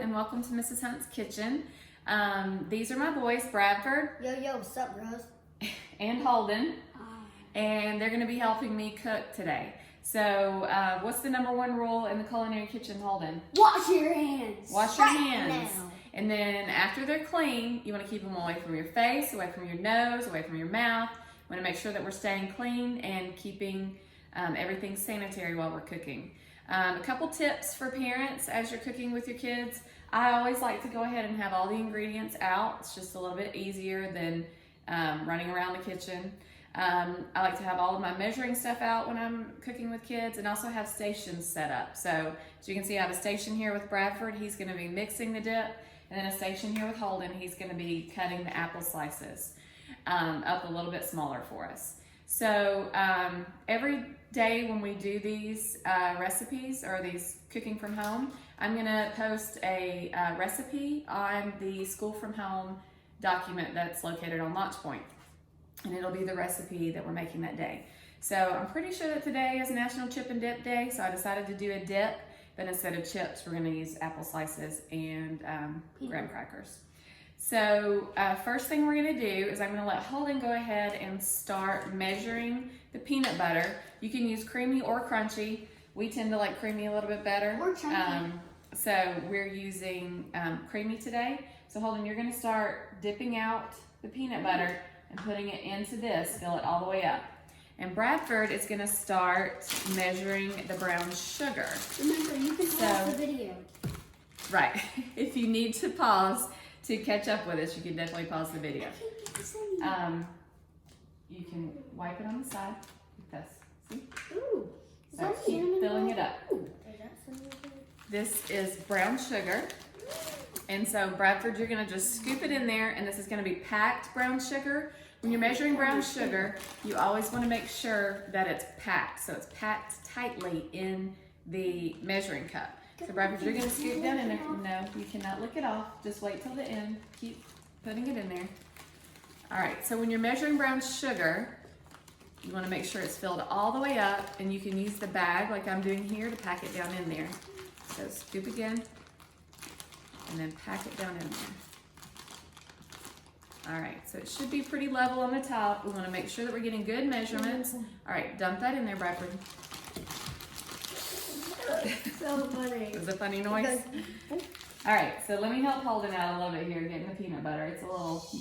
and welcome to Mrs. Hunt's Kitchen. These are my boys, Bradford. Yo, what's up, bros? And Holden. And they're going to be helping me cook today. So, what's the number one rule in the culinary kitchen, Holden? Wash your hands. Wash your right hands. Now. And then after they're clean, you want to keep them away from your face, away from your nose, away from your mouth. You want to make sure that we're staying clean and keeping everything sanitary while we're cooking. A couple tips for parents as you're cooking with your kids. I always like to go ahead and have all the ingredients out. It's just a little bit easier than running around the kitchen. I like to have all of my measuring stuff out when I'm cooking with kids, and also have stations set up. So as you can see, I have a station here with Bradford. He's going to be mixing the dip, and then a station here with Holden. He's going to be cutting the apple slices up a little bit smaller for us. So every day when we do these recipes or these cooking from home, I'm going to post a recipe on the School from Home document that's located on LaunchPoint. And it'll be the recipe that we're making that day. So I'm pretty sure that today is National Chip and Dip Day, so I decided to do a dip, but instead of chips, we're gonna use apple slices and graham crackers. So first thing we're gonna do is I'm gonna let Holden go ahead and start measuring the peanut butter. You can use creamy or crunchy. We tend to like creamy a little bit better. Or chunky. So we're using creamy today. So Holden, you're gonna start dipping out the peanut butter and putting it into this, fill it all the way up. And Bradford is gonna start measuring the brown sugar. Remember, you can pause the video. Right, if you need to pause to catch up with us, you can definitely pause the video. You can wipe it on the side like this, see? Ooh. So keep filling it up. Ooh. This is brown sugar. And so Bradford, you're gonna just scoop it in there, and this is gonna be packed brown sugar. When you're measuring brown sugar, you always wanna make sure that it's packed. So it's packed tightly in the measuring cup. So Bradford, you're gonna scoop down in there. No, you cannot lick it off. Just wait till the end. Keep putting it in there. All right, so when you're measuring brown sugar, you wanna make sure it's filled all the way up, and you can use the bag like I'm doing here to pack it down in there. So scoop again, and then pack it down in there. All right, so it should be pretty level on the top. We wanna make sure that we're getting good measurements. All right, dump that in there, Bradford. So funny. It was a funny noise. All right, so let me help Holden out a little bit here, getting the peanut butter. It's a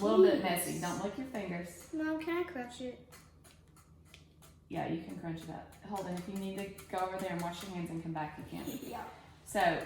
little bit messy. Don't lick your fingers. Mom, can I crush it? Yeah, you can crunch it up. Holden, if you need to go over there and wash your hands and come back, you can. Yeah. So,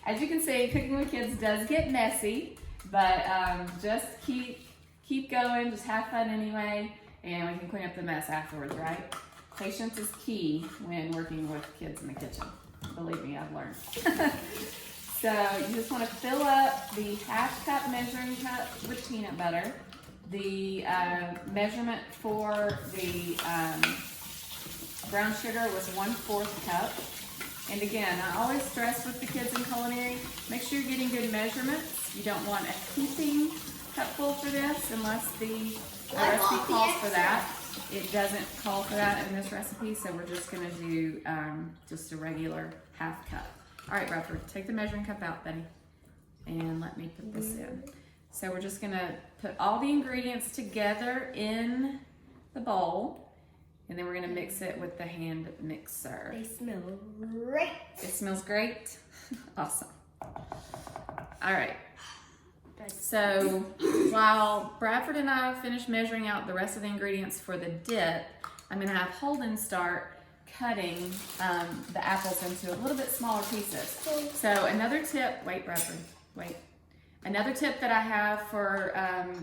as you can see, cooking with kids does get messy, but just keep going, just have fun anyway, and we can clean up the mess afterwards, right? Patience is key when working with kids in the kitchen. Believe me, I've learned. So you just want to fill up the half cup measuring cup with peanut butter. The measurement for the brown sugar was 1/4 cup. And again, I always stress with the kids in culinary, make sure you're getting good measurements. You don't want a heaping cupful for this unless the recipe calls for that. It doesn't call for that in this recipe, so we're just gonna do just a regular half cup. All right, Bradford, take the measuring cup out, buddy, and let me put this in. So we're just gonna put all the ingredients together in the bowl, and then we're gonna mix it with the hand mixer. They smell great. It smells great. Awesome. All right. So while Bradford and I finish measuring out the rest of the ingredients for the dip, I'm gonna have Holden start cutting the apples into a little bit smaller pieces. So another tip, wait Bradford, wait. Another tip that I have for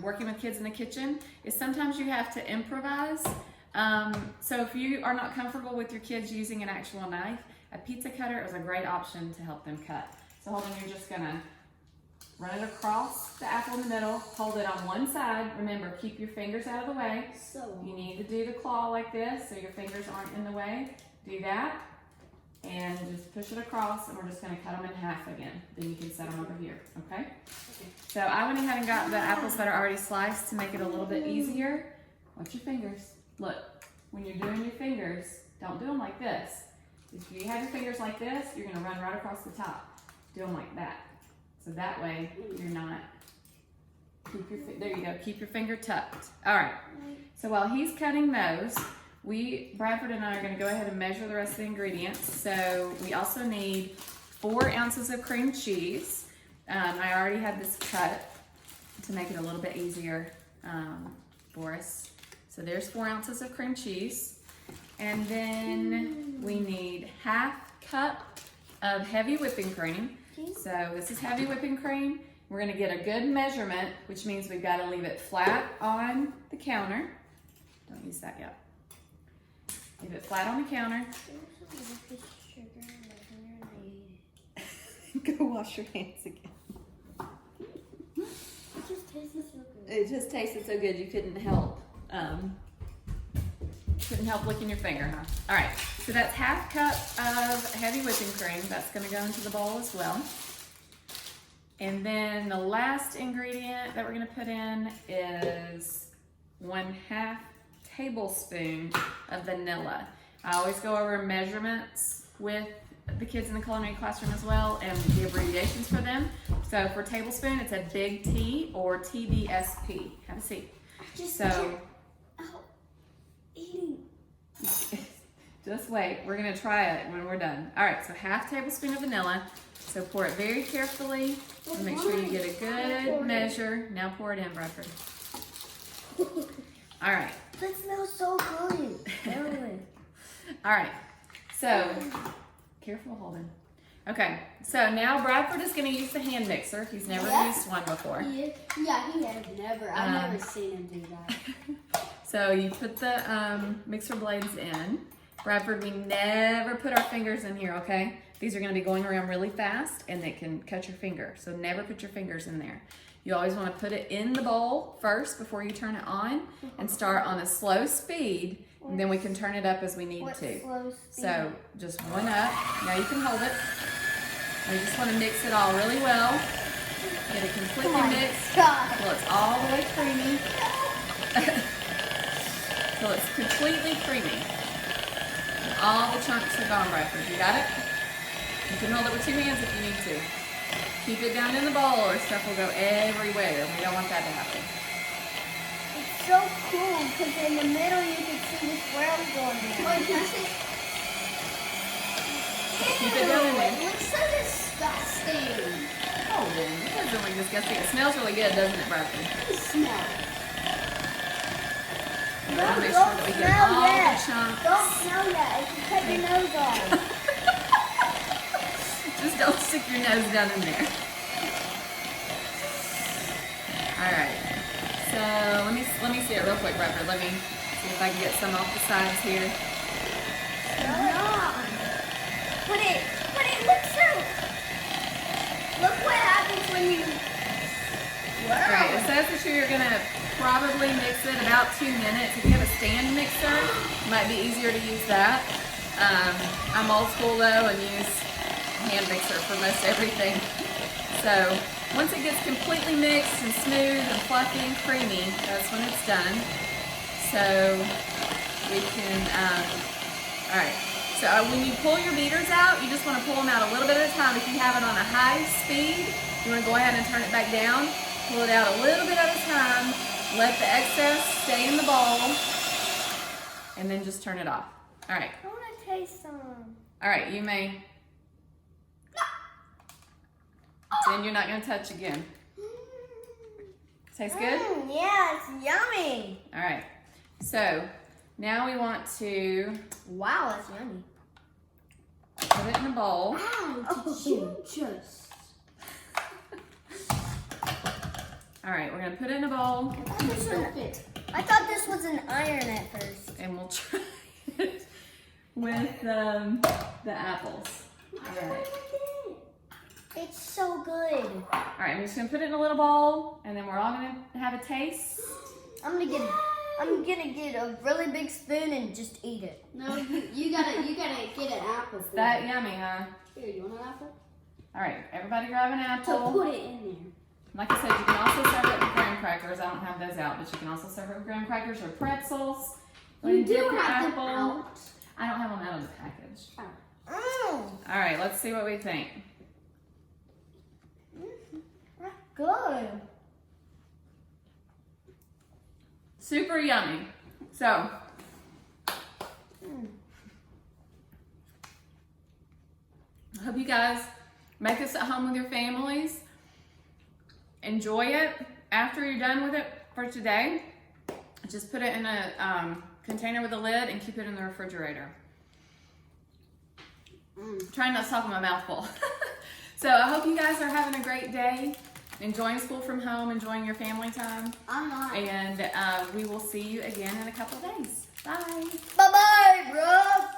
working with kids in the kitchen is sometimes you have to improvise. So if you are not comfortable with your kids using an actual knife, a pizza cutter is a great option to help them cut. So Holden, you're just gonna run it across the apple in the middle, hold it on one side. Remember, keep your fingers out of the way. You need to do the claw like this so your fingers aren't in the way. Do that, and just push it across, and we're just gonna cut them in half again. Then you can set them over here, okay? So I went ahead and got the apples that are already sliced to make it a little bit easier. Watch your fingers. Look, when you're doing your fingers, don't do them like this. If you have your fingers like this, you're gonna run right across the top. Do them like that. So that way you're not, there you go, keep your finger tucked. All right, so while he's cutting those, Bradford and I are gonna go ahead and measure the rest of the ingredients. So we also need 4 ounces of cream cheese. I already had this cut to make it a little bit easier for us. So there's 4 ounces of cream cheese. And then we need 1/2 cup of heavy whipping cream. So this is heavy whipping cream. We're gonna get a good measurement, which means we've gotta leave it flat on the counter. Don't use that yet. Leave it flat on the counter. Go wash your hands again. It just tasted so good. It just tasted so good you couldn't help. Couldn't help licking your finger, huh? All right, so that's 1/2 cup of heavy whipping cream. That's gonna go into the bowl as well. And then the last ingredient that we're gonna put in is 1/2 tablespoon of vanilla. I always go over measurements with the kids in the culinary classroom as well and the abbreviations for them. So for tablespoon, it's a big T or TBSP. Have a seat. Eating. Just wait, we're gonna try it when we're done. All right, so 1/2 tablespoon of vanilla. So pour it very carefully and make sure you get a good measure. Now pour it in, Bradford. All right. That smells so good. All right, so careful holding. Okay, so now Bradford is gonna use the hand mixer. He's never used one before. Yeah, he has never. I've never seen him do that. So you put the mixer blades in. Bradford, we never put our fingers in here, okay? These are gonna be going around really fast and they can cut your finger. So never put your fingers in there. You always wanna put it in the bowl first before you turn it on and start on a slow speed. And then we can turn it up as we need to. Slow speed? So just 1 up. Now you can hold it. We just wanna mix it all really well. Get it completely mixed till it's all the way creamy. Till it's completely creamy. And all the chunks are gone, Bradford. You got it? You can hold it with 2 hands if you need to. Keep it down in the bowl or stuff will go everywhere. We don't want that to happen. It's so cool because in the middle you can see the swirls going there. Oh, can I see? Keep it down in there. It looks so disgusting. Oh, then. It doesn't look disgusting. It smells really good, doesn't it, Bradford? It smells. We want to make sure that we get all the chunks. Don't smell that. If you cut your nose off. Just don't stick your nose down in there. All right. So let me see it real quick, Bradford. Let me see if I can get some off the sides here. No. Put it. Look what happens when you. All right. It says that you're gonna probably mix it about 2 minutes. If you have a stand mixer, it might be easier to use that. I'm old school though and use hand mixer for most everything. So once it gets completely mixed and smooth and fluffy and creamy, that's when it's done. So we can, all right. So when you pull your beaters out, you just want to pull them out a little bit at a time. If you have it on a high speed, you want to go ahead and turn it back down. Pull it out a little bit at a time. Let the excess stay in the bowl, and then just turn it off. All right. I want to taste some. All right, you may. Then you're not going to touch again. Tastes good? Yeah, it's yummy. All right. So now we want to Wow, that's yummy. put it in a bowl. Wow, did you just? All right, we're going to put it in a bowl. I thought this was an iron at first. And we'll try it with the apples. All right. It's so good. All right, I'm just gonna put it in a little bowl, and then we're all gonna have a taste. I'm gonna get a really big spoon and just eat it. No, you gotta get an apple. Is that yummy, huh? Here, you want an apple? All right, everybody grab an apple. Put it in there. Like I said, you can also serve it with graham crackers. I don't have those out, but you can also serve it with graham crackers or pretzels. You dip do your have them apple. out. I don't have them out of the package. Mm. All right, let's see what we think. good. Super yummy. So, I hope you guys make this at home with your families. Enjoy it. After you're done with it for today, just put it in a container with a lid and keep it in the refrigerator. Trying not to talk in my mouth full. So I hope you guys are having a great day, enjoying school from home, enjoying your family time. I'm not. And we will see you again in a couple of days. Bye. Bye-bye, bro.